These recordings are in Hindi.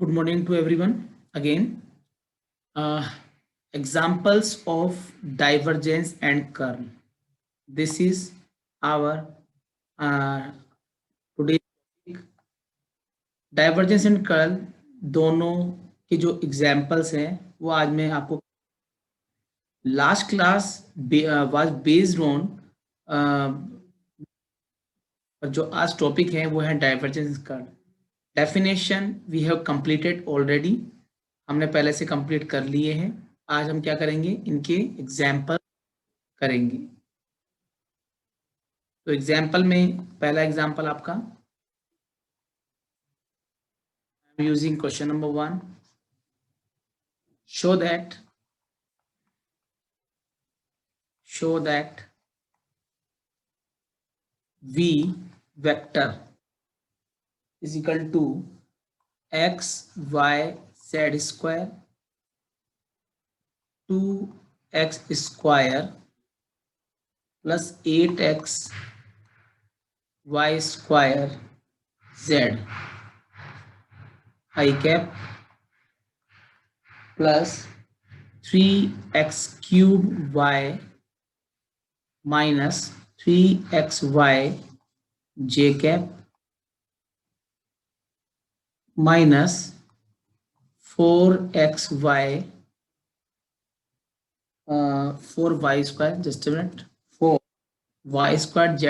Good morning to everyone. Again, uh, examples of divergence and curl. This is our today divergence and curl दोनों के जो एग्जाम्पल्स हैं वो आज मैं आपको last class was based on जो आज टॉपिक है वो है divergence curl definition we have completed already हमने पहले से कंप्लीट कर लिए हैं आज हम क्या करेंगे इनके एग्जाम्पल करेंगे तो एग्जाम्पल में पहला एग्जाम्पल आपका I am using question number 1 show that v vector is equal to x y z square 2x square plus 8x y square z I cap plus 3x cube y minus 3xy j cap minus 4xy 4y square, just a minute, 4y square z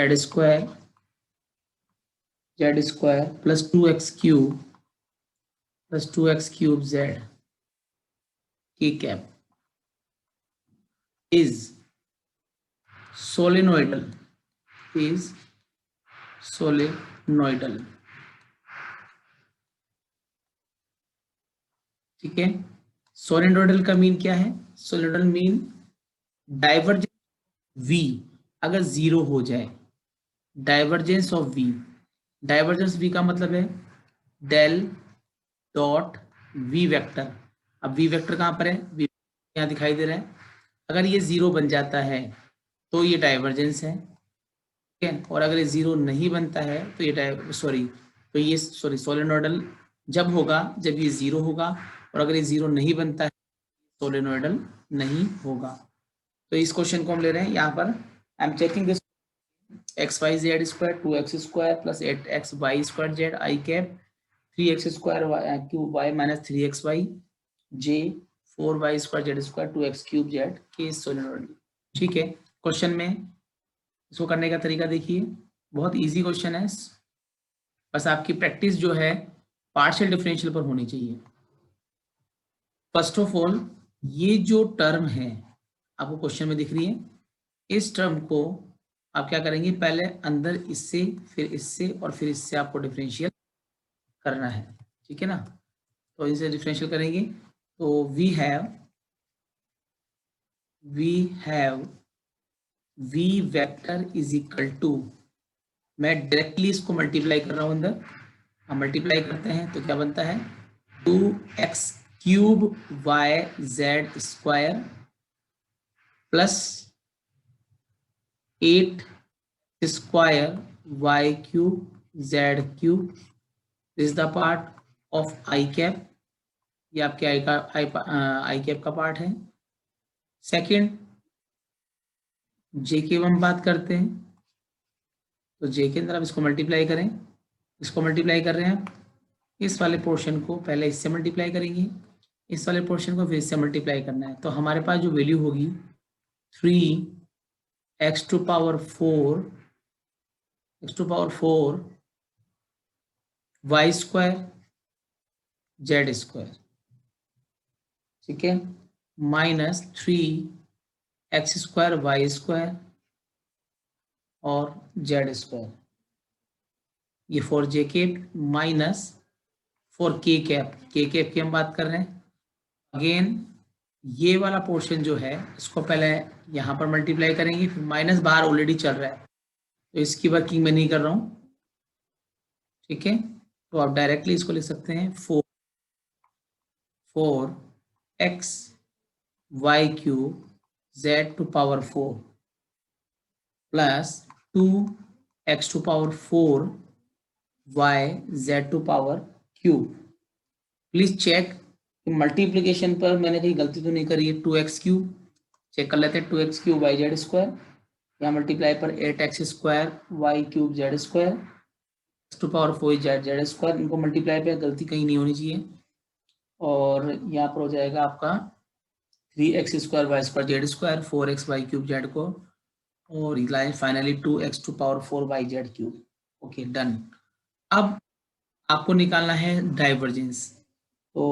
square plus 2x cube z k cap is solenoidal ठीक है। सोलिनोइडल का मीन क्या है? सोलिनोइडल मीन डाइवर्जेंस v अगर जीरो हो जाए, divergence of v, divergence v का मतलब है डेल डॉट v वेक्टर। अब v वेक्टर कहाँ पर है? v यहाँ दिखाई दे रहा है। अगर ये जीरो बन जाता है तो ये डाइवर्जेंस है, ठीक है। और अगर ये जीरो नहीं बनता है तो ये सोलिनोइडल जब होगा जब ये जीरो होगा, और अगर ये जीरो नहीं बनता है सोलिनोइडल नहीं होगा। तो इस क्वेश्चन को हम ले रहे हैं यहाँ पर। I am checking this x y z square 2x square plus 8xy square z i cap 3x square cube y minus 3xy j 4y square z square 2x cube z के सोलिनोइडल। ठीक है। क्वेश्चन में इसको करने का तरीका देखिए, बहुत इजी क्वेश्चन है, बस आपकी प्रैक्टिस जो है पार्शियल डिफरेंशियल पर होनी चाहिए। फर्स्ट ऑफ ऑल ये जो टर्म है आपको क्वेश्चन में दिख रही है, इस टर्म को आप क्या करेंगे, पहले अंदर इससे फिर इससे और फिर इससे आपको डिफरेंशियल करना है, ठीक है ना। तो इनसे डिफरेंशियल करेंगे तो we have v vector is equal to, मैं डायरेक्टली इसको मल्टीप्लाई कर रहा हूं अंदर, हम मल्टीप्लाई करते हैं तो क्या बनता है 2x cube y z square plus 8 square y cube z cube, this is the part of I cap, ये आपके आई कैप का पार्ट है। सेकंड जे की हम बात करते हैं तो जे के अंदर आप इसको मल्टीप्लाई करें, इसको मल्टीप्लाई कर रहे हैं, इस वाले पोर्शन को पहले इससे मल्टीप्लाई करेंगे, इस वाले पोर्शन को फिर इससे मल्टीप्लाई करना है। तो हमारे पास जो वैल्यू होगी 3x to power 4 y square z square, ठीक है, minus 3x square y square और जेड स्क्वायर, ये 4j cap minus 4k cap, k cap की हम बात कर रहे हैं। अगेन ये वाला पोर्शन जो है इसको पहले यहाँ पर मल्टीप्लाई करेंगे, फिर माइनस बाहर ऑलरेडी चल रहा है तो इसकी वर्किंग मैं नहीं कर रहा हूँ, ठीक है। तो आप डायरेक्टली इसको लिख सकते हैं 4x y cube z to power 4 plus 2x to power 4 y z to power cube please check multiplication पर मैंने कहीं गलती तो नहीं करी है। 2x³ चेक कर लेते हैं। 2x³ YZ², यहाँ मल्टीप्लाई पर 8x² Y³ Z², x⁴ Z², इनको मल्टीप्लाई पे गलती कहीं नहीं होनी चाहिए। और यहाँ पर हो जाएगा आपका 3x² Y² Z², 4x Y³ Z को, और line finally 2x⁴ YZ³। Okay done. अब आपको निकालना है डाइवर्जेंस। तो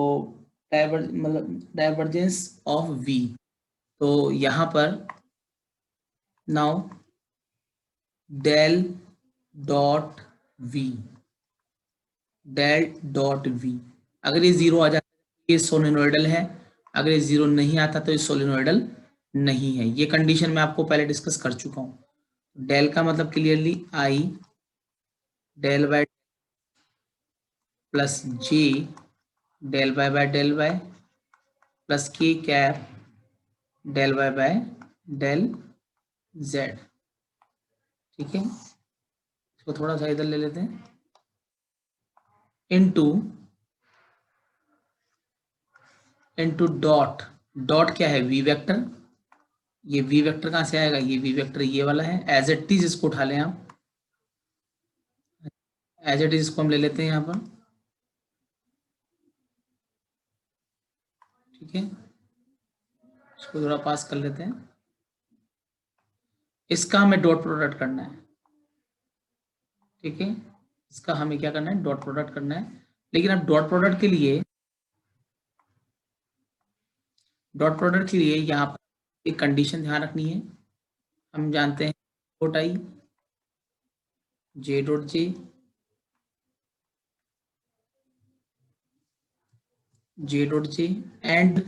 डाइवर्जेंस ऑफ V। तो यहाँ पर now del dot V, del dot V, अगर ये 0 आ जाता है ये सोलेनोइडल है, अगर ये 0 नहीं आता तो ये सोलेनोइडल नहीं है। ये कंडीशन मैं आपको पहले डिस्कस कर चुका हूं। डेल का मतलब clearly I del by plus J del by del by plus K cap del y by del Z। ठीक है, इसको थोड़ा सा इधर ले लेते हैं। इनटू डॉट, डॉट क्या है V वेक्टर, ये V वेक्टर कहाँ से आएगा, ये V वेक्टर ये वाला है। एज इट इज इसको उठा लें आप, एज इट इज इसको हम ले लेते हैं यहाँ पर। ठीक है, इसको थोड़ा पास कर लेते हैं। इसका हमें डॉट प्रोडक्ट करना है। ठीक है, इसका हमें क्या करना है, डॉट प्रोडक्ट करना है। लेकिन अब डॉट प्रोडक्ट के लिए यहाँ पर एक कंडीशन ध्यान रखनी है। हम जानते हैं dot I J dot J J dot J and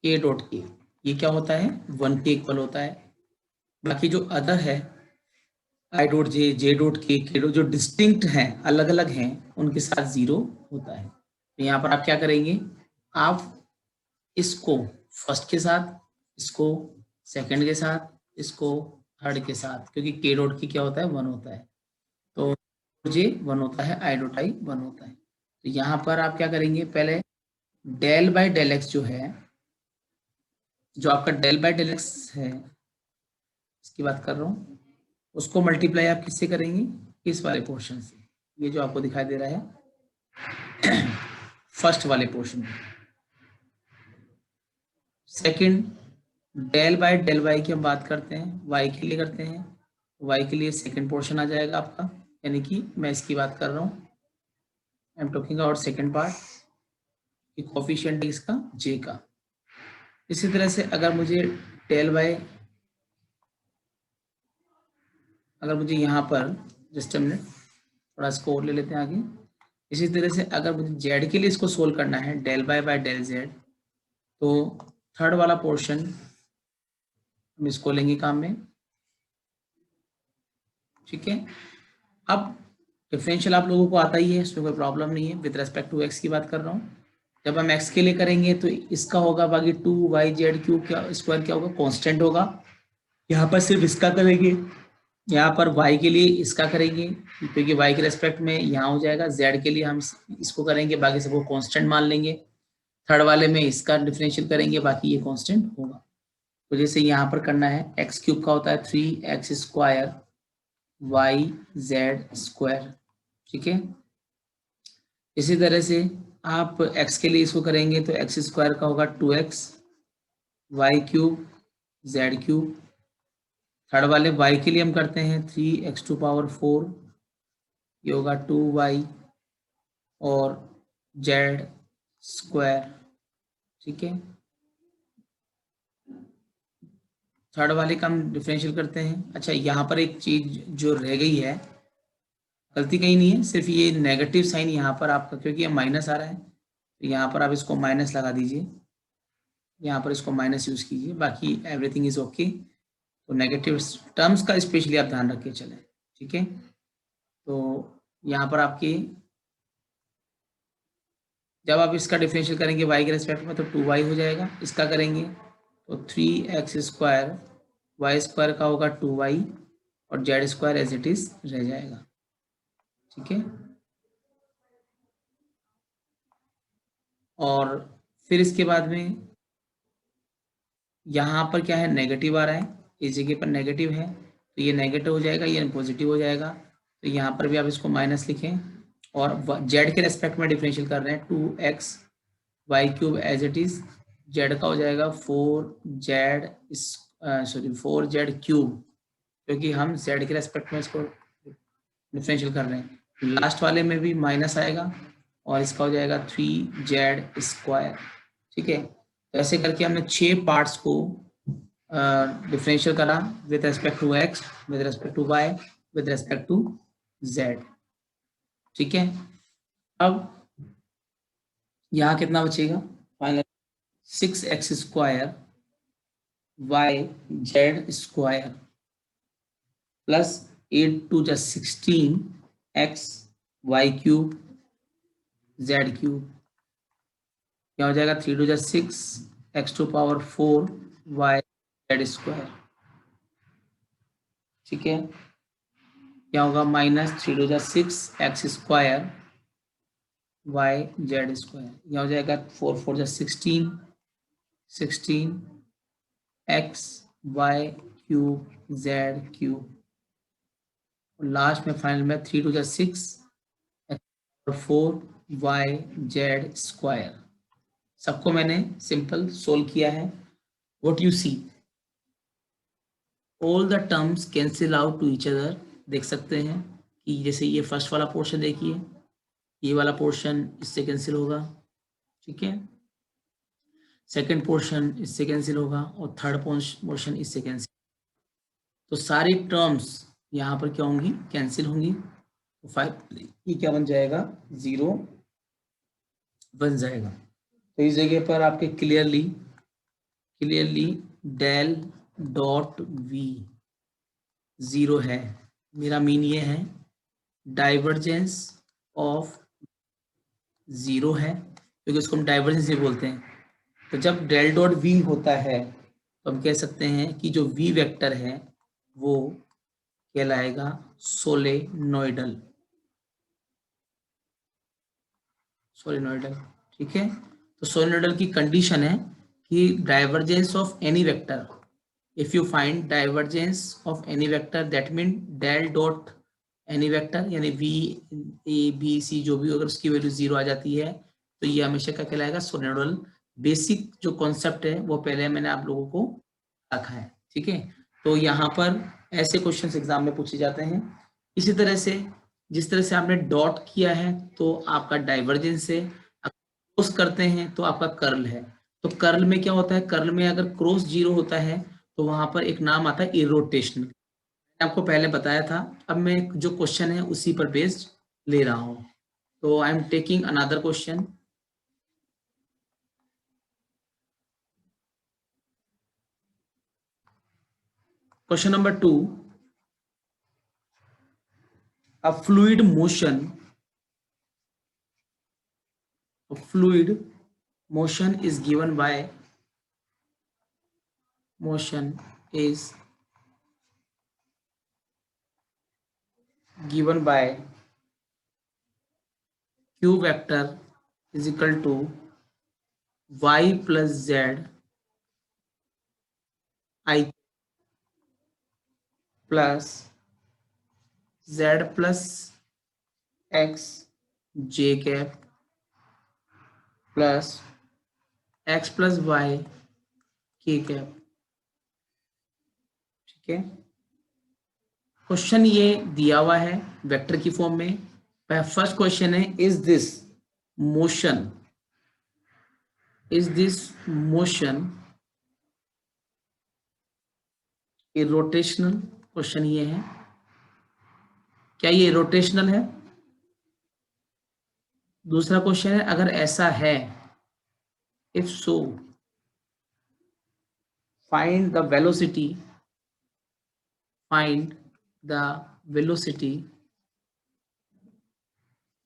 के डॉट के, ये क्या होता है 1 के इक्वल होता है। बाकी जो अदर है I dot J J dot के डॉट, जो डिस्टिंक्ट हैं अलग अलग हैं, उनके साथ 0 होता है। तो यहाँ पर आप क्या करेंगे, आप इसको फर्स्ट के साथ, इसको सेकंड के साथ, इसको थर्ड के साथ, क्योंकि के डॉट की क्या होता है 1 होता है, तो जे 1 होता है, आई डॉट आई 1 होता है। तो यहाँ पर आप क्या करेंगे, पहले डेल बाय डेल एक्स जो है, जो आपका डेल बाय डेल एक्स है इसकी बात कर रहा हूँ, उसको मल्टीप्लाई आप किससे करेंगे, इस वाले पोर्शन से, ये जो आपको दिखाई दे रहा है फर्स्ट वाले पोर्शन में। Second del by del y की हम बात करते हैं, वाई के लिए करते हैं, वाई के लिए सेकंड पोर्शन आ जाएगा आपका, यानी कि मैं इसकी बात कर रहा हूँ, I am talking about second part, कि कोफिशिएंट है इसका जे का। इसी तरह से अगर मुझे डेल बाय, अगर मुझे यहाँ पर जस्ट मिनट थोड़ा इसको और ले लेते हैं आगे। इसी तरह से अगर मुझे जेड के लिए इसको सोल्व करना है, डेल बाय डेल जेड, तो थर्ड वाला पोर्शन हम इसको लेंगे काम में। ठीक है, अब डिफरेंशियल आप लोगों को आता ही है, इसमें कोई प्रॉब्लम नहीं है। विद रेस्पेक्ट टू एक्स की बात कर रहा हूँ, जब हम एक्स के लिए करेंगे तो इसका होगा बाकी 2yz³ क्या स्क्वायर क्या होगा, कांस्टेंट होगा। यहाँ पर सिर्फ इसका करेंगे, यहाँ पर y के लिए इसका करेंगे, क्योंकि y के रेस्पेक्ट में यहाँ हो जाएगा। z के लिए हम इसको करेंगे, बाकी सबको कांस्टेंट मान लेंगे। थर्ड वाले में इसका डिफरेंशियल करेंगे, बाकी ये कांस्टेंट होगा। तो जैसे यहाँ पर करना है, x³ का होता है 3x² YZ²। ठीक है, इसी तरह से आप x के लिए इसको करेंगे तो x² का होगा 2x Y³ Z³। थर्ड वाले y के लिए हम करते हैं 3x⁴, ये होगा 2y और Z²। ठीक है, थर्ड वाले का हम डिफरेंशियल करते हैं। अच्छा, यहाँ पर एक चीज जो रह गई है, गलती कहीं नहीं है, सिर्फ ये नेगेटिव साइन यहाँ पर आपका, क्योंकि ये माइनस आ रहा है, तो यहाँ पर आप इसको माइनस लगा दीजिए, यहाँ पर इसको माइनस यूज कीजिए, बाकी एवरीथिंग इज ओके। तो नेगेटिव टर्म्स का स्पेशली आप ध्यान रख के चलें। ठीक है, तो यहाँ पर आपकी जब आप इसका डिफरेंशियल करेंगे y के रेस्पेक्ट में तो 2y हो जाएगा, इसका करेंगे तो 3x² y² का होगा 2y और z² एज इट इज रह जाएगा। ठीक है, और फिर इसके बाद में यहाँ पर क्या है, नेगेटिव आ रहा है, इस जगह पर नेगेटिव है तो ये नेगेटिव हो जाएगा, ये पॉजिटिव हो जाएगा, तो यहाँ पर भी आप इसको माइनस लिखें। और जेड के रेस्पेक्ट में डिफरेंशियल कर रहे हैं, 2x y cube as it is, z का हो जाएगा 4z, सॉरी 4z क्यूब, क्योंकि हम z के रेस्पेक्ट में इसको डिफरेंशियल कर रहे हैं। लास्ट वाले में भी माइनस आएगा और इसका हो जाएगा 3z स्क्वायर। ठीक है, तो ऐसे करके हमने 6 पार्ट्स को डिफरेंशियल करा with respect to x, with respect to y, with respect to z। ठीक है, अब यहाँ कितना बचेगा final, 6x square y z square plus 8 2 जा 16 x y cube z cube, क्या हो जाएगा 3 2 जा 6 x to power 4 y z square. ठीक है, क्या होगा माइनस 3 2 जा 6 x square y z square, यह हो जाएगा 4 4 जा 16 16 x y cube z cube, last में फाइनल में 3 2 जा 6 x 4 y z स्क्वायर। सबको मैंने सिंपल सोल्व किया है। What you see, all the terms cancel out to each other. देख सकते हैं कि जैसे ये फर्स्ट वाला पोर्शन देखिए, ये वाला पोर्शन इससे कैंसिल होगा, ठीक है, सेकंड पोर्शन इससे कैंसिल होगा और थर्ड पोर्शन इससे कैंसिल, तो सारी टर्म्स यहाँ पर क्या होंगी, कैंसिल होंगी। तो 5 ये क्या बन जाएगा, 0 बन जाएगा। तो इस जगह पर आपके क्लियरली डेल डॉट वी 0 है। मेरा मीन ये है डाइवर्जेंस ऑफ 0 है, क्योंकि उसको हम डाइवर्जेंस ही बोलते हैं। तो जब डेल डॉट वी होता है तो हम कह सकते हैं कि जो वी वेक्टर है वो कहलाएगा सोलेनोइडल। ठीक है, तो सोलेनोइडल की कंडीशन है कि divergence of any vector, if you find divergence of any vector that mean del dot any vector, यानी वी ए बी सी जो भी अगर उसकी वैल्यू 0 आ जाती है तो ये हमेशा क्या कहलाएगा, सोलेनोइडल। बेसिक जो कॉन्सेप्ट है वो पहले मैंने आप लोगों को रखा है। ठीक है, तो यहाँ पर ऐसे क्वेश्चंस एग्जाम में पूछे जाते हैं। इसी तरह से जिस तरह से आपने डॉट किया है तो आपका डाइवर्जेंस है, क्रॉस करते हैं तो आपका कर्ल है। तो कर्ल में क्या होता है, कर्ल में अगर क्रॉस 0 होता है तो वहां पर एक नाम आता है इरोटेशनल, मैंने आपको पहले बताया था। अब मैं जो क्वेश्चन है उसी पर बेस्ड ले रहा हूं। तो I am taking another question. Question number 2, a fluid motion is given by q vector is equal to y plus z I plus z plus x j cap plus x plus y k cap। ठीक है, क्वेश्चन ये दिया हुआ है वेक्टर की फॉर्म में। फर्स्ट क्वेश्चन है, is this motion A rotational, question ये है, क्या ये रोटेशनल है। दूसरा क्वेश्चन है, अगर ऐसा है, if so find the velocity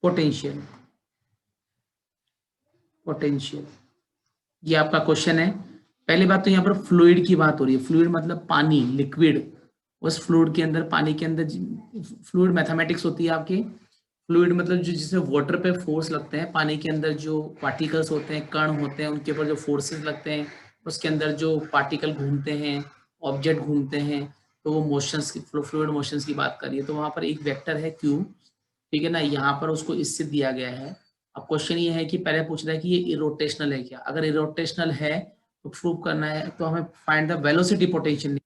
potential. ये आपका क्वेश्चन है। पहली बात तो यहाँ पर फ्लूइड की बात हो रही है। फ्लूइड मतलब पानी, लिक्विड। उस फ्लूइड के अंदर, पानी के अंदर फ्लूइड मैथमेटिक्स होती है आपकी फ्लूइड मतलब जो जिसमें वाटर पे फोर्स लगते हैं, पानी के अंदर जो पार्टिकल्स होते हैं, कण होते हैं, उनके ऊपर जो फोर्सेस लगते हैं, उसके अंदर जो पार्टिकल घूमते हैं, ऑब्जेक्ट घूमते हैं, तो वो मोशंस की, फ्लूइड मोशंस की बात करिए तो वहां पर एक वेक्टर है क्यू, ठीक है ना, यहाँ पर उसको इससे दिया गया है। अब क्वेश्चन ये है कि पहले पूछ रहा है कि ये इरोटेशनल है क्या, अगर इरोटेशनल है तो प्रूव करना है, तो हमें find the velocity potential.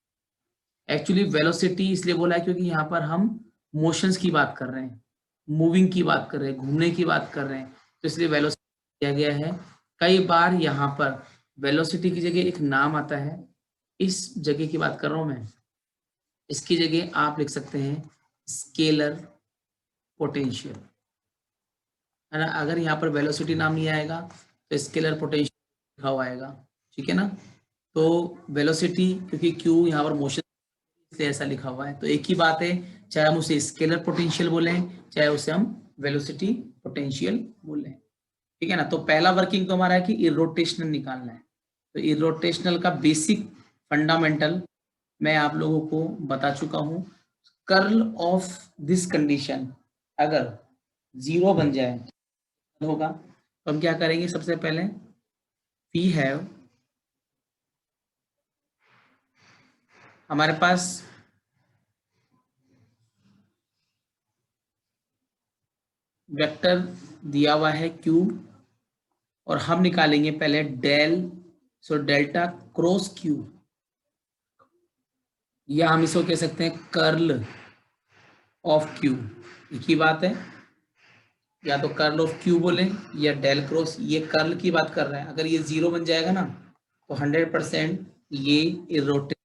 Actually velocity इसलिए बोला है क्योंकि यहाँ पर हम मोशंस की बात कर रहे हैं, मूविंग की बात कर रहे हैं, घूमने की बात कर रहे हैं, तो इसलिए वेलोसिटी दिया गया है। कई बार यहाँ पर वेलोसिटी की जगह एक नाम आता है, इस जगह की बात कर रहा हूं मैं, इसकी जगह आप लिख सकते हैं स्केलर पोटेंशियल, है ना। अगर यहाँ पर वेलोसिटी नाम नहीं आएगा तो स्केलर पोटेंशियल लिखा हुआ आएगा, ठीक है ना। तो वेलोसिटी क्योंकि क्यू यहाँ पर मोशन से ऐसा लिखा हुआ है, तो एक ही बात है, चाहे हम उसे स्केलर पोटेंशियल बोलें, चाहे उसे हम वेलोसिटी पोटेंशियल बोलें, ठीक है ना। तो पहला वर्किंग तो हमारा है कि इरोटेशनल निकालना है, तो इरोटेशनल का बेसिक फंडामेंटल मैं आप लोगों को बता चुका हूं। कर्ल ऑफ दिस कंडीशन अगर 0 बन जाए होगा, तो हम क्या करेंगे, सबसे पहले वी हैव, हमारे पास वेक्टर दिया हुआ है q, और हम निकालेंगे पहले del, so delta cross q, या हम इसको कह सकते हैं कर्ल ऑफ q, एक ही बात है, या तो कर्ल ऑफ q बोले या डेल क्रॉस, ये कर्ल की बात कर रहा है। अगर ये 0 बन जाएगा ना तो 100% ये इरोटेट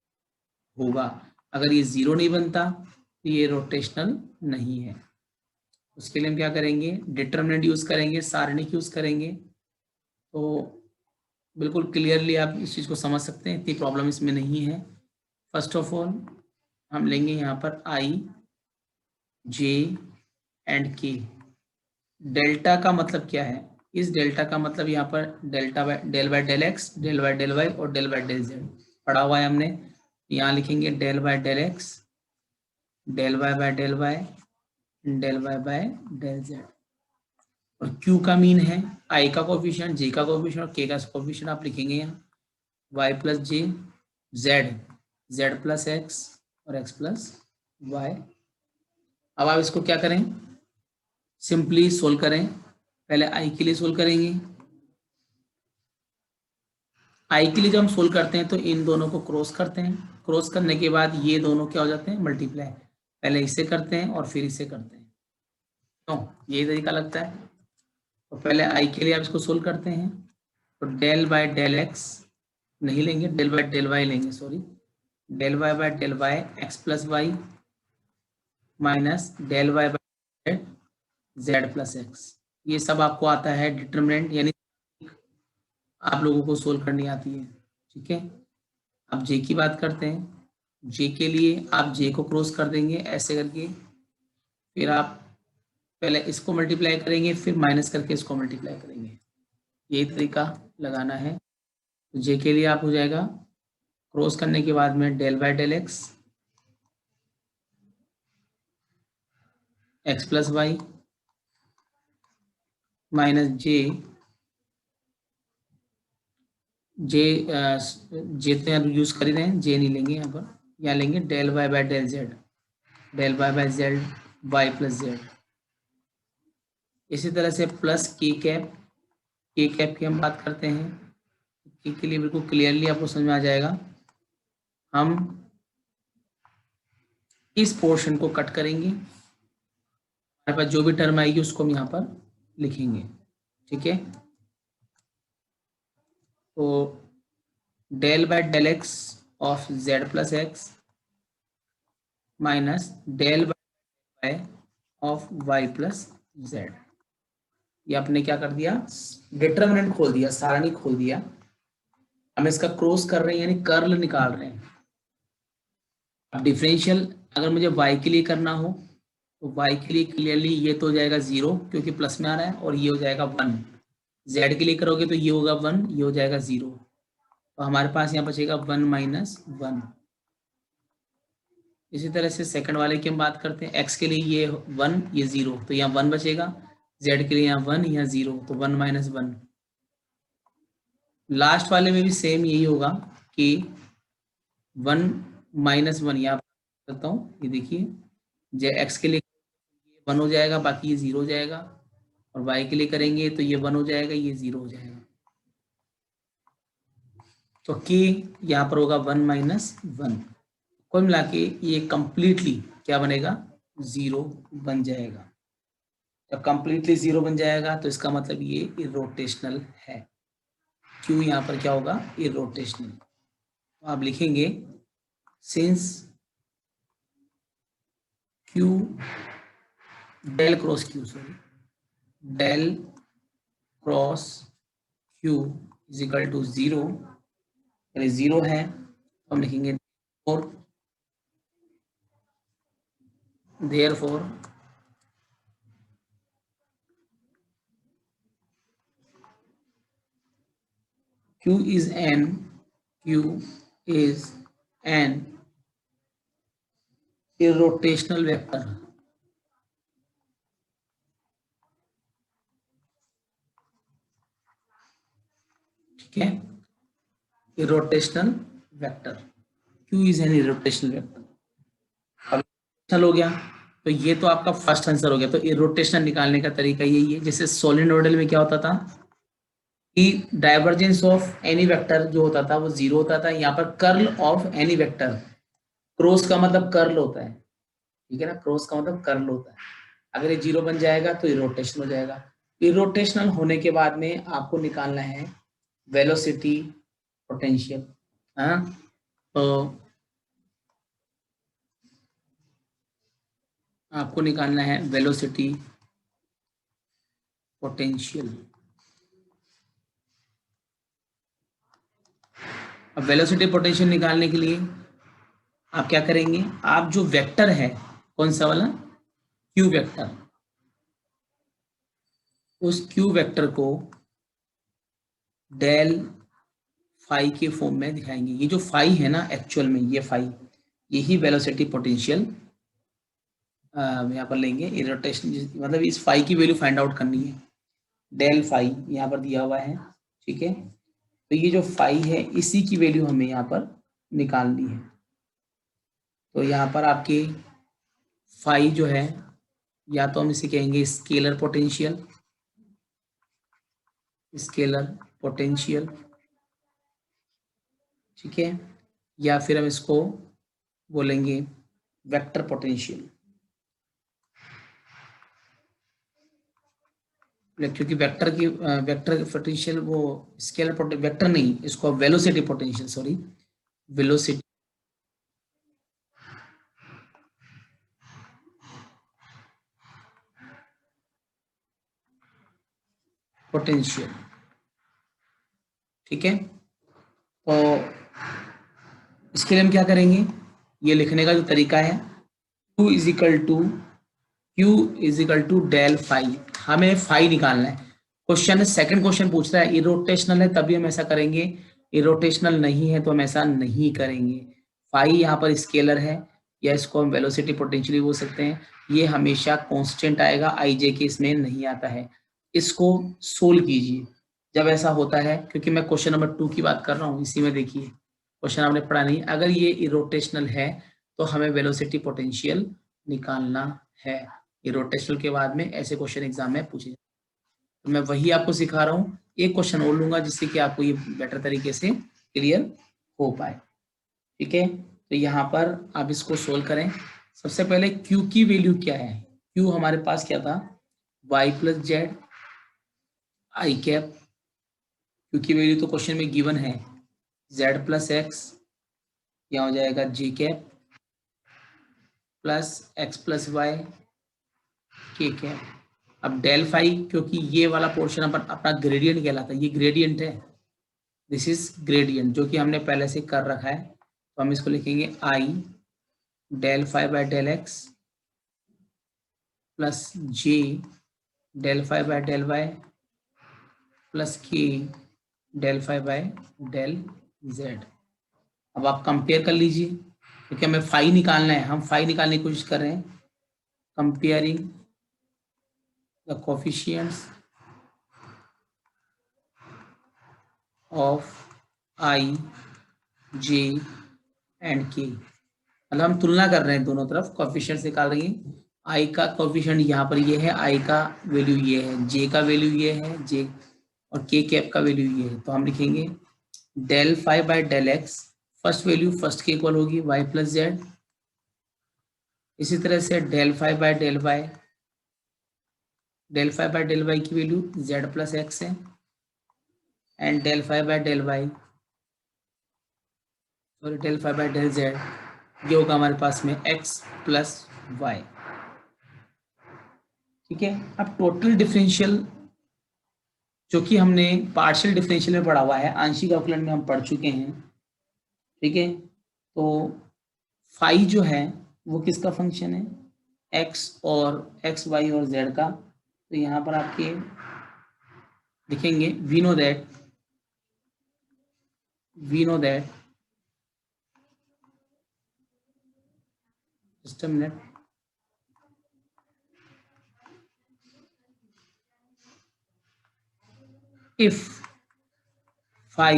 होगा, अगर ये 0 नहीं बनता तो ये रोटेशनल नहीं है। उसके लिए हम क्या करेंगे, डिटरमिनेंट यूज करेंगे, सारणिक यूज करेंगे, तो बिल्कुल क्लियरली आप इस चीज को समझ सकते हैं, इतनी प्रॉब्लम इसमें नहीं है। फर्स्ट ऑफ ऑल हम लेंगे यहाँ पर आई जे एंड के। डेल्टा का मतलब क्या है, इस डेल्टा का मतलब यहाँ पर delta by del x, del by del y और डेल बाय डेल जेड पढ़ा हुआ है हमने। यहाँ लिखेंगे del by del x, del y by del y, del y by del z, और Q का मीन है I का कोफिशिएंट, J का कोफिशिएंट और K का कोफिशिएंट आप लिखेंगे यहाँ, y plus j, z plus x और x प्लस वाई। अब आप इसको क्या करें, सिंपली सोल्व करें, पहले I के लिए सोल्व करेंगे। I के लिए जब हम सोल्व करते हैं तो इन दोनों को क्रॉस करते हैं, क्रॉस करने के बाद ये दोनों क्या हो जाते हैं, मल्टीप्लाई, पहले इसे करते हैं और फिर इसे करते हैं, तो यही तरीका लगता है। तो पहले I के लिए आप इसको सोल्व करते हैं, तो डेल बाय डेल एक्स नहीं लेंगे, डेल बाय डेल वाई लेंगे, sorry, del y by del y x plus y minus del y by z plus x. ये सब आपको आता है डिटरमिनेंट, यानी आप लोगों को सोल्व करनी आती है, ठीक है। अब जे की बात करते हैं, जे के लिए आप जे को क्रॉस कर देंगे ऐसे करके, फिर आप पहले इसको मल्टीप्लाई करेंगे, फिर माइनस करके इसको मल्टीप्लाई करेंगे, यही तरीका लगाना है। तो जे के लिए आप हो जाएगा क्रॉस करने के बाद में del by del x, x plus y minus j, j j तो यहाँ यूज कर ही रहे हैं, जे नहीं लेंगे यहाँ पर, यहाँ लेंगे del y by del z, del y by z y plus z. इसी तरह से प्लस के कैप की हम बात करते हैं, के लिए बिल्कुल क्लियरली आपको समझ में आ जाएगा। हम इस पोर्शन को कट करेंगे, हमारे पास जो भी टर्म आएगी उसको हम यहाँ पर लिखेंगे, ठीक है। तो del by del x of z plus x minus del by of y plus z, ये आपने क्या कर दिया, डिटरमिनेंट खोल दिया, सारणी खोल दिया। हम इसका क्रॉस कर रहे हैं यानी कर्ल निकाल रहे हैं। अब डिफरेंशियल अगर मुझे y के लिए करना हो तो y के लिए क्लियरली ये तो हो जाएगा 0 क्योंकि प्लस में आ रहा है, और ये हो जाएगा 1। z के लिए करोगे तो ये होगा 1, ये हो जाएगा 0, तो हमारे पास यहाँ बचेगा 1 माइनस 1। इसी तरह से सेकंड वाले की हम बात करते हैं। x के लिए ये 1 ये 0, तो यहाँ 1 बचेगा। z के लिए यहाँ 1 यहाँ 0, तो 1 माइनस 1। लास्ट वाले में भी सेम यही होगा कि 1 माइनस 1 यहाँ करता हूँ, ये देखिए जो x के लिए 1 हो जाएगा, बाकी ये 0 हो जाएगा, और y के लिए करेंगे तो ये 1 हो जाएगा, ये 0 हो जाएगा। तो k यहाँ पर होगा 1 माइनस 1। कुल मिला के ये कंप्लीटली क्या बनेगा, 0 बन जाएगा। जब कंप्लीटली 0 बन जाएगा तो इसका मतलब ये इरोटेशनल है। क्यों यहाँ पर क्या होगा, इरोटेशनल। तो आप लिखेंगे since q del cross q, sorry del cross q is equal to 0, यानी 0 है तो हम लिखेंगे therefore q is an irrotational vector। ठीक है, irrotational vector, q is an irrotational vector। अब irrotational हो गया तो ये तो आपका फर्स्ट आंसर हो गया। तो irrotational निकालने का तरीका यही है, जैसे सोलेनोइडल में क्या होता था कि डाइवर्जेंस ऑफ एनी वेक्टर जो होता था वो 0 होता था। यहाँ पर curl of any vector, cross का मतलब कर्ल होता है, ठीक है ना, क्रॉस का मतलब कर्ल होता है। अगर ये 0 बन जाएगा तो इरोटेशन हो जाएगा। इरोटेशनल होने के बाद में आपको निकालना है वेलोसिटी पोटेंशियल। हाँ, तो आपको निकालना है वेलोसिटी पोटेंशियल। अब वेलोसिटी पोटेंशियल निकालने के लिए आप क्या करेंगे, आप जो वेक्टर है कौन सा वाला, क्यू वेक्टर, उस क्यू वेक्टर को डेल फाई के फॉर्म में दिखाएंगे। ये जो फाई है ना, एक्चुअल में ये फाई, यही वेलोसिटी पोटेंशियल यहाँ पर लेंगे। इरोटेशन मतलब इस फाई की वैल्यू फाइंड आउट करनी है। डेल फाई यहाँ पर दिया हुआ है, ठीक है। तो ये जो फाई है इसी की वैल्यू हमें यहाँ पर निकालनी है। तो यहाँ पर आपके फाई जो है, या तो हम इसे कहेंगे स्केलर पोटेंशियल, स्केलर पोटेंशियल, ठीक है, या फिर हम इसको बोलेंगे वेक्टर पोटेंशियल, क्योंकि वेक्टर की वेक्टर पोटेंशियल वो स्केलर वेक्टर नहीं, इसको velocity potential, sorry velocity potential, ठीक है। तो इसके लिए हम क्या करेंगे, ये लिखने का जो तरीका है, Q is equal to del phi. हमें फाई निकालना है। क्वेश्चन सेकंड क्वेश्चन पूछ रहा है इरोटेशनल है तभी हम ऐसा करेंगे, इरोटेशनल नहीं है तो हम ऐसा नहीं करेंगे। फाई यहाँ पर स्केलर है, या इसको हम वेलोसिटी पोटेंशियल बोल सकते हैं। ये हमेशा कांस्टेंट आएगा, आईजे के इसमें नहीं आता है। इसको सोल्व कीजिए जब ऐसा होता है, क्योंकि मैं क्वेश्चन नंबर 2 की बात कर रहा हूँ। इसी में देखिए क्वेश्चन आपने पढ़ा नहीं, अगर ये इरोटेशनल है तो हमें वेलोसिटी पोटेंशियल निकालना है। इरोटेशनल के बाद में ऐसे क्वेश्चन एग्जाम में पूछे, तो मैं वही आपको सिखा रहा हूँ। एक क्वेश्चन और लूंगा जिससे कि आपको ये बेटर तरीके से क्लियर हो पाए, ठीक है। तो यहाँ पर आप इसको सोल्व करें। सबसे पहले Q की वैल्यू क्या है, Q हमारे पास क्या था, y plus z i cap. Q की वैल्यू तो क्वेश्चन में गिवन है, z प्लस एक्स, यहाँ हो जाएगा j cap plus x plus y k cap. अब डेल फाई, क्योंकि ये वाला पोर्शन अपना ग्रेडियंट कहलाता है, ये ग्रेडियंट है, दिस इज ग्रेडियंट जो कि हमने पहले से कर रखा है। तो हम इसको लिखेंगे i del phi by del x plus j del phi by del y plus k del phi by del z. अब आप कंपेयर कर लीजिए, क्योंकि हमें फाई निकालना है, हम फाई निकालने की कोशिश कर रहे हैं। Comparing the coefficients of I, J and के, मतलब हम तुलना कर रहे हैं दोनों तरफ, कोफिशिएंट्स निकाल रही हैं। आई का कोफिशिएंट यहाँ पर ये है, आई का वैल्यू ये है, जे का वैल्यू ये है, जे और के कैप का वैल्यू ये है। तो हम लिखेंगे del phi by del x, first value first के इक्वल होगी वाई प्लस जेड। इसी तरह से del phi by del y, del phi by del y की वैल्यू जेड प्लस एक्स है, and del phi by del y, sorry del phi by del z, ये होगा हमारे पास में एक्स प्लस वाई। ठीक है, अब टोटल डिफरेंशियल जो कि हमने पार्शियल डिफरेंशियल में पढ़ा हुआ है, आंशिक अवकलन में हम पढ़ चुके हैं। ठीक है, तो फाई जो है वो किसका फंक्शन है, एक्स और एक्स वाई और जेड का। तो यहाँ पर आपके लिखेंगे we know that just a minute, if phi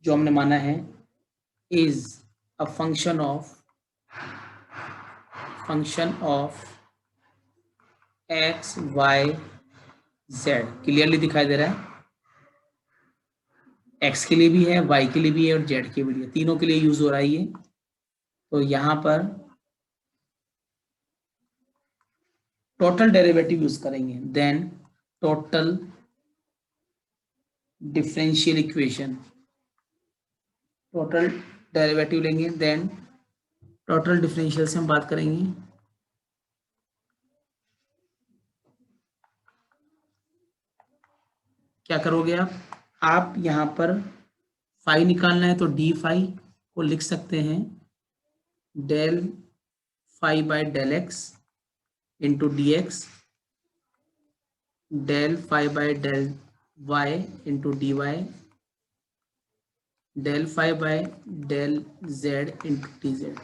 जो हमने माना है is a function of x y z, clearly दिखाई दे रहा है, x के लिए भी है, y के लिए भी है और z के लिए, तीनों के लिए यूज हो रहा है ये। तो यहाँ पर टोटल डेरिवेटिव यूज करेंगे, then total differential equation, total derivative लेंगे, देन टोटल डिफरेंशियल से हम बात करेंगे। क्या करोगे आप यहाँ पर फाई निकालना है तो डी फाई को लिख सकते हैं del phi by del x into d x, del phi by del y into d y, del phi by del z into d z.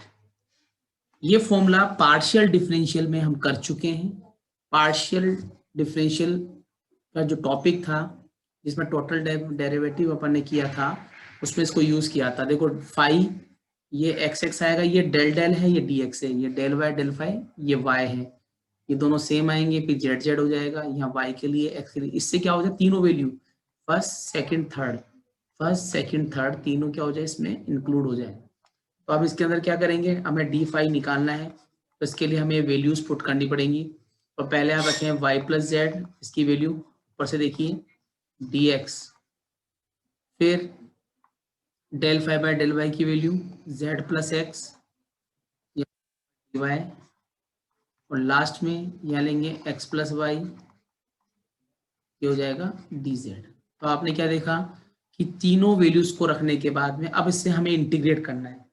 ये फॉर्मूला पार्शियल डिफरेंशियल में हम कर चुके हैं। पार्शियल डिफरेंशियल का जो टॉपिक था जिसमें टोटल डेरिवेटिव अपन ने किया था उसमें इसको यूज किया था। देखो फाई ये एक्स एक्स आएगा, ये डेल डेल है, ये डी एक्स है, ये डेल फाई ये वाई है, ये दोनों सेम आएंगे, फिर जेड जेड हो जाएगा यहाँ वाई के लिए एक्स के लिए। इससे क्या हो जाए, तीनों वैल्यू फर्स्ट सेकंड थर्ड तीनों क्या हो जाए इसमें इंक्लूड हो जाए। तो अब इसके अंदर क्या करेंगे, हमें डी फाई निकालना है तो इसके लिए हमें वैल्यूज पुट करनी पड़ेंगी। तो पहले आप रखें वाई प्लस जेड, इसकी वैल्यू ऊपर से देखिए डी एक्स, फिर del phi by del y की value z plus x y, और लास्ट में यहाँ लेंगे एक्स प्लस वाई, ये हो जाएगा डी जेड। तो आपने क्या देखा कि तीनों वैल्यूज को रखने के बाद में अब इससे हमें इंटीग्रेट करना है।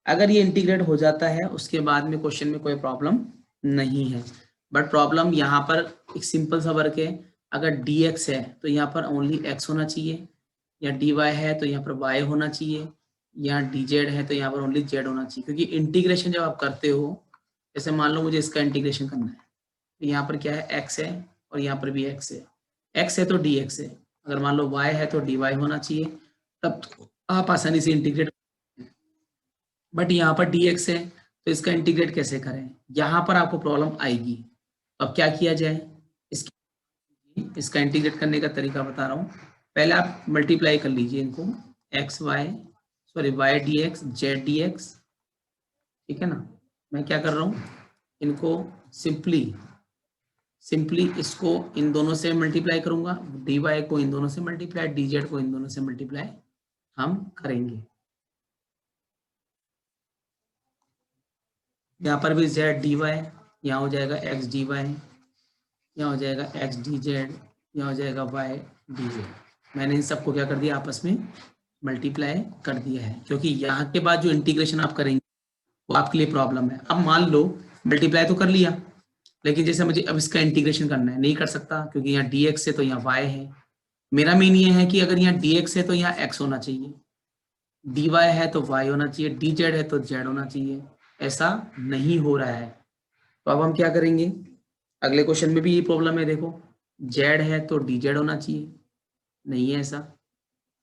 अगर ये इंटीग्रेट हो जाता है उसके बाद में क्वेश्चन में कोई प्रॉब्लम नहीं है, बट प्रॉब्लम यहाँ पर एक सिंपल सा वर्क है। अगर dx है तो यहाँ पर ओनली x होना चाहिए, या dy है तो यहाँ पर y होना चाहिए, या dz है तो यहाँ पर ओनली z होना चाहिए। क्योंकि इंटीग्रेशन जब आप करते हो, जैसे मान लो मुझे इसका इंटीग्रेशन करना है तो यहाँ पर क्या है x है और यहाँ पर भी x है, x है तो dx है, अगर मान लो y है तो dy होना चाहिए, तब आप आसानी से इंटीग्रेट। बट यहाँ पर dx है तो इसका इंटीग्रेट कैसे करें, यहाँ पर आपको प्रॉब्लम आएगी। तो अब क्या किया जाए, इसका इंटीग्रेट करने का तरीका बता रहा हूँ। पहले आप मल्टीप्लाई कर लीजिए इनको, y dx z dx, ठीक है ना। मैं क्या कर रहा हूँ, इनको सिंपली इसको इन दोनों से मल्टीप्लाई करूंगा, dy को इन दोनों से मल्टीप्लाई, dz को इन दोनों से मल्टीप्लाई हम करेंगे। यहाँ पर भी z dy, यहाँ हो जाएगा x dy, यहाँ हो जाएगा x dz, यहाँ हो जाएगा y dz। मैंने इन सबको क्या कर दिया, आपस में मल्टीप्लाई कर दिया है, क्योंकि यहाँ के बाद जो इंटीग्रेशन आप करेंगे वो आपके लिए प्रॉब्लम है। अब मान लो मल्टीप्लाई तो कर लिया, लेकिन जैसे मुझे अब इसका इंटीग्रेशन करना है, नहीं कर सकता क्योंकि यहाँ dx है तो यहाँ y है। मेरा मीन ये है कि अगर यहाँ dx है तो यहाँ x होना चाहिए, dy है तो y होना चाहिए, dz है तो z होना चाहिए, ऐसा नहीं हो रहा है। तो अब हम क्या करेंगे, अगले क्वेश्चन में भी ये प्रॉब्लम है, देखो z है तो dz होना चाहिए, नहीं है ऐसा,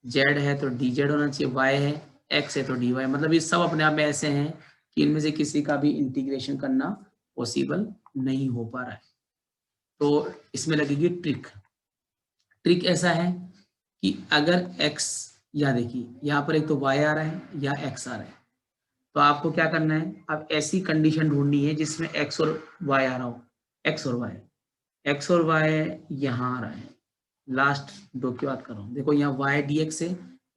z है तो dz होना चाहिए, y है, x है तो dy, मतलब ये सब अपने आप में ऐसे हैं कि इनमें से किसी का भी इंटीग्रेशन करना पॉसिबल नहीं हो पा रहा है। तो इसमें लगेगी ट्रिक। ट्रिक ऐसा है कि अगर x, या देखिए यहाँ पर एक तो y आ रहा है या x आ रहा है, तो आपको क्या करना है, अब ऐसी कंडीशन ढूंढनी है जिसमें x और y आ रहा हो, x और y यहाँ आ रहा है, लास्ट दो की बात कर रहा हूँ, देखो यहाँ y dx है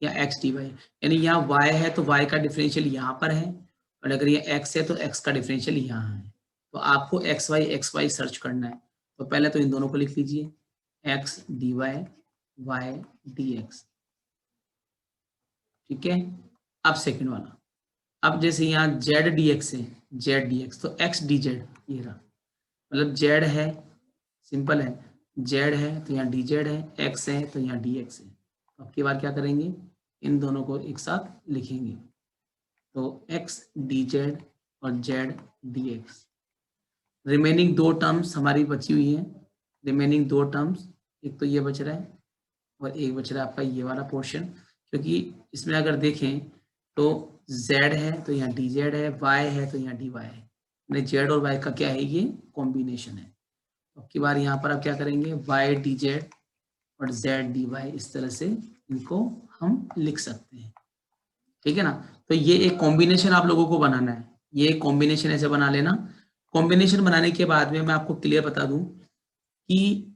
या x dy, यानी यहाँ y है तो y का डिफरेंशियल यहाँ पर है, और अगर ये x है तो x का डिफरेंशियल यहाँ है। तो आपको xy सर्च करना है, तो पहले तो इन दोनों को लिख लीजिए, x dy y dx, ठीक है। अब सेकंड वाला, अब जैसे यहाँ z dx है, z dx तो x dz ये रहा, मतलब z है, सिंपल है, z है तो यहाँ dz है, x है तो यहाँ dx है। अब की बार क्या करेंगे, इन दोनों को एक साथ लिखेंगे, तो x dz और z dx। रिमेनिंग दो टर्म्स हमारी बची हुई हैं, रिमेनिंग दो टर्म्स, एक तो ये बच रहा है और एक बच रहा है आपका ये वाला पोर्शन, क्योंकि इसमें अगर देखें तो z है तो यहाँ dz है, y है तो यहाँ dy है, z और y का क्या है, ये कॉम्बिनेशन है। अब की बार यहाँ पर आप क्या करेंगे, y dz और z dy, इस तरह से इनको हम लिख सकते हैं, ठीक है ना। तो ये एक कॉम्बिनेशन आप लोगों को बनाना है, ये एक कॉम्बिनेशन ऐसे बना लेना। कॉम्बिनेशन बनाने के बाद में मैं आपको क्लियर बता दूं कि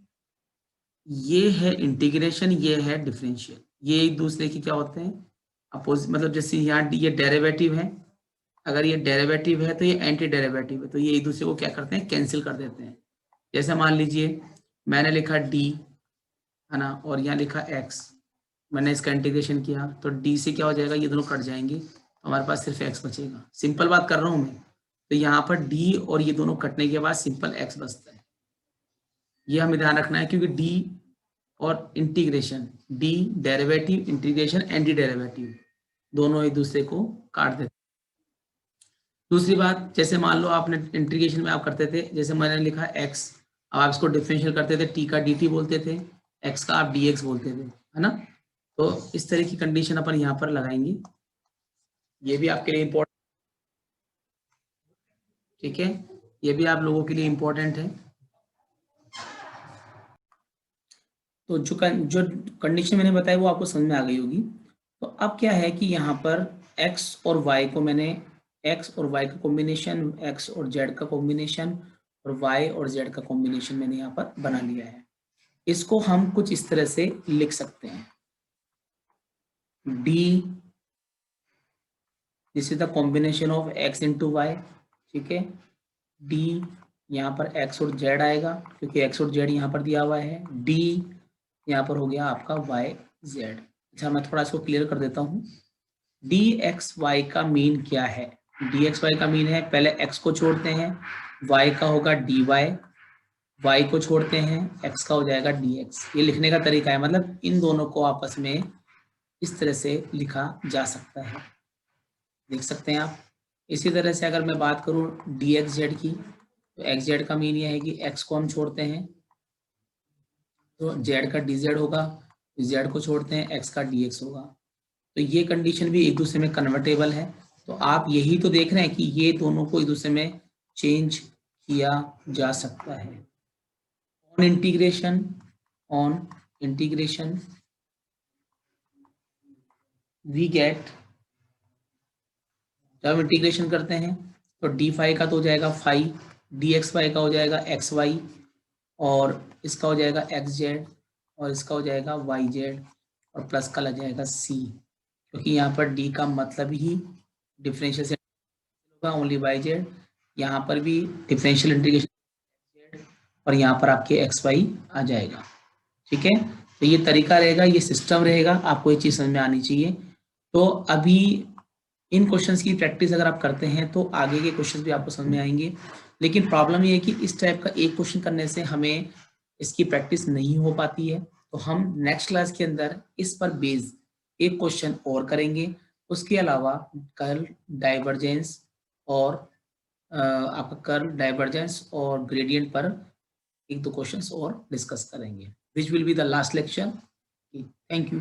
ये है इंटीग्रेशन, ये है डिफरेंशियल, ये एक दूसरे के क्या होते हैं, अपोजिट, मतलब जैसे यहाँ ये डेरिवेटिव है, अगर ये डेरिवेटिव है तो ये एंटी डेरिवेटिव है, तो ये एक दूसरे को क्या करते हैं, कैंसिल कर देते हैं। जैसे मान लीजिए मैंने लिखा d है ना, और यहाँ लिखा x, मैंने इसका इंटीग्रेशन किया तो d से क्या हो जाएगा, ये दोनों कट जाएंगे, तो हमारे पास सिर्फ x बचेगा। सिंपल बात कर रहा हूँ मैं, तो यहाँ पर d और ये दोनों कटने के बाद सिंपल x बचता है, ये हमें ध्यान रखना है, क्योंकि d और integration, d derivative, integration anti derivative, दोनों एक दूसरे को काट देते। दूसरी बात, जैसे मान लो आपने इंटीग्रेशन में आप करते थे, जैसे मैंने लिखा x, अब आप इसको डिफरेंशियल करते थे, t का dt बोलते थे, x का आप dx बोलते थे, है ना। तो इस तरह की कंडीशन अपन यहाँ पर लगाएंगे, ये भी आपके लिए इम्पोर्टेंट, ठीक है, ये भी आप लोगों के लिए इम्पोर्टेंट है। तो जो कंडीशन मैंने बताया वो आपको समझ में आ गई होगी। तो अब क्या है कि यहाँ पर x और y को मैंने, x और y का कॉम्बिनेशन, x और z का कॉम्बिनेशन और y और z का कॉम्बिनेशन मैंने यहाँ पर बना लिया है। इसको हम कुछ इस तरह से लिख सकते हैं, d, this is the combination of x into y, ठीक है, d यहाँ पर x और z आएगा क्योंकि x और z यहाँ पर दिया हुआ है, d यहाँ पर हो गया आपका y z। अच्छा मैं थोड़ा इसको क्लियर कर देता हूँ, dxy का मीन क्या है, dxy का मीन है, पहले x को छोड़ते हैं, y का होगा dy, y को छोड़ते हैं, x का हो जाएगा dx। ये लिखने का तरीका है, मतलब इन दोनों को आपस में इस तरह से लिखा जा सकता है, देख सकते हैं आप। इसी तरह से अगर मैं बात करूं dxz की, तो xz का मीन ये है कि x को हम छोड़ते हैं तो z का dz होगा, z को छोड़ते हैं x का dx होगा। तो ये कंडीशन भी एक दूसरे में कन्वर्टेबल है। तो आप यही तो देख रहे हैं कि ये दोनों को एक दूसरे में चेंज किया जा सकता है। ऑन इंटीग्रेशन वी गेट, जब हम इंटीग्रेशन करते हैं तो डी फाई का तो हो जाएगा फाई, डी एक्स वाई का हो जाएगा एक्स वाई, और इसका हो जाएगा एक्स जेड, और इसका हो जाएगा वाई जेड, और प्लस का लग जाएगा सी, क्योंकि यहाँ पर डी का मतलब ही डिफरेंशियल से होगा ओनली वाई जेड, यहाँ पर भी डिफरेंशियल इंटीग्रेशन और यहाँ पर आपके एक्स वाई आ जाएगा, ठीक है। तो ये तरीका रहेगा, ये सिस्टम रहेगा, आपको ये चीज़ समझ में आनी चाहिए। तो अभी इन क्वेश्चंस की प्रैक्टिस अगर आप करते हैं तो आगे के क्वेश्चंस भी आपको समझ में आएंगे। लेकिन प्रॉब्लम ये है कि इस टाइप का एक क्वेश्चन करने से हमें इसकी प्रैक्टिस नहीं हो पाती है, तो हम नेक्स्ट क्लास के अंदर इस पर बेस्ड एक क्वेश्चन और करेंगे। उसके अलावा कर्ल, डाइवर्जेंस और आपका कर्ल, डाइवर्जेंस और ग्रेडियंट पर एक दो क्वेश्चंस और डिस्कस करेंगे, which will be the last lecture. Thank you.